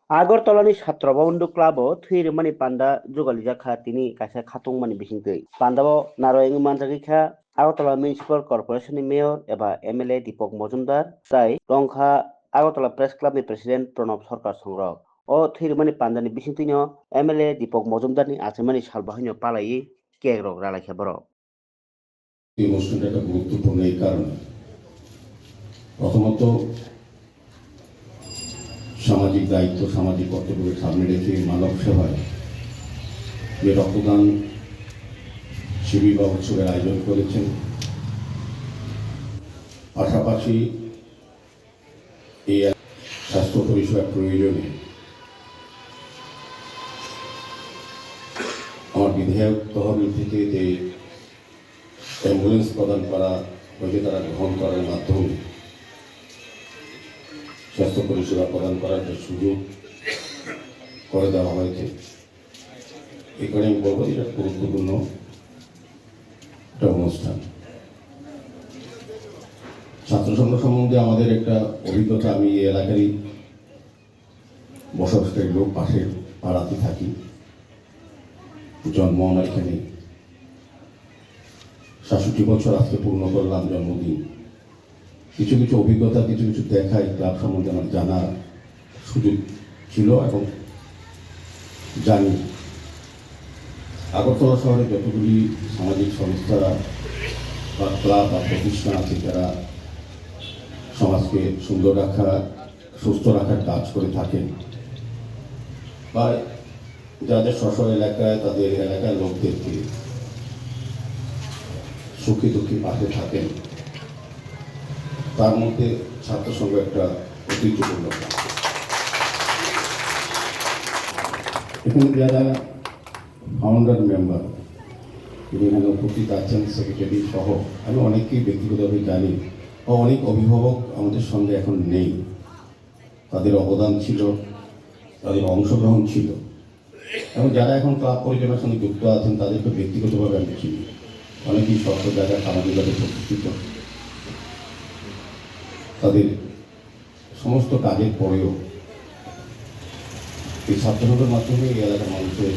আগরতলাनि सात्रबा क्लाबो थुइरमानि panda जुगाली जाखा तिनि काisa खातंमानि बिसिंतै पान्डाबो नारयंग मानजागिखा Agartala municipal কর্পোরেশনनि mayor एबा एमएलए दीपक मजुमदार जाय रंखा আগরতলা প্রেস ক্লাবनि প্রেসিডেন্ট প্রণব সরকার সংগ্রহ ও थुइरमानि पान्डानि बिसिंतैनो एमएलए दीपक मजुमदारनि आचेमानि सालबाहायनो पालायि केग्रक रालायखा बर এই অনুষ্ঠানটা একটা গুরুত্বপূর্ণ এই কারণে প্রথমত সামাজিক দায়িত্ব সামাজিক কর্তব্যকে সামনে রেখে মানব সেবায় যে রক্তদান শিবির বা উৎসবের আয়োজন করেছেন, পাশাপাশি এই স্বাস্থ্য পরিষেবার প্রয়োজনে আমার বিধায়ক তহবিল থেকে যে অ্যাম্বুলেন্স প্রদান করা হয়েছে তারা গ্রহণ করার মাধ্যমে স্বাস্থ্য পরিষেবা প্রদান করার যে সুযোগ করে দেওয়া হয়েছে, এই কারণে আমি বলবো এটা গুরুত্বপূর্ণ একটা অনুষ্ঠান। ছাত্র সংঘ সম্বন্ধে আমাদের একটা অভিজ্ঞতা, আমি এই এলাকারই বসবাসকারী লোক, পাশের পাড়াতে থাকি, জন্ম আমার এখানে, ৬৭ বছর আজকে পূর্ণ করলাম জন্মদিন। কিছু কিছু অভিজ্ঞতা কিছু কিছু দেখা এই ক্লাব সম্বন্ধে আমার জানার সুযোগ ছিল এবং জানি। আগরতলা শহরে যতগুলি সামাজিক সংস্থা বা ক্লাব বা প্রতিষ্ঠান আছে যারা সমাজকে সুন্দর রাখা সুস্থ রাখার কাজ করে থাকেন বা যাদের স্ব এলাকায় তাদের এলাকার লোকদেরকে সুখী দুঃখী পাশে থাকেন, তার মধ্যে ছাত্র সংঘ একটা ঐতিহ্যপূর্ণ। এখানে যারা ফাউন্ডার মেম্বার এখানে উপস্থিত আছেন, সেক্রেটারি সহ আমি অনেককেই ব্যক্তিগতভাবে জানি ও অনেক অভিভাবক আমাদের সঙ্গে এখন নেই। তাদের অবদান ছিল, তাদের অংশগ্রহণ ছিল এবং যারা এখন ক্লাব পরিচালনার সঙ্গে যুক্ত আছেন তাদেরকে ব্যক্তিগতভাবে আমি চিনি। অনেকেই শক্ত জায়গায় সামাজিকভাবে প্রতিষ্ঠিত, তাদের সমস্ত কাজের পরেও এই ছাত্রসংঘের মাধ্যমে এই এলাকার মানুষের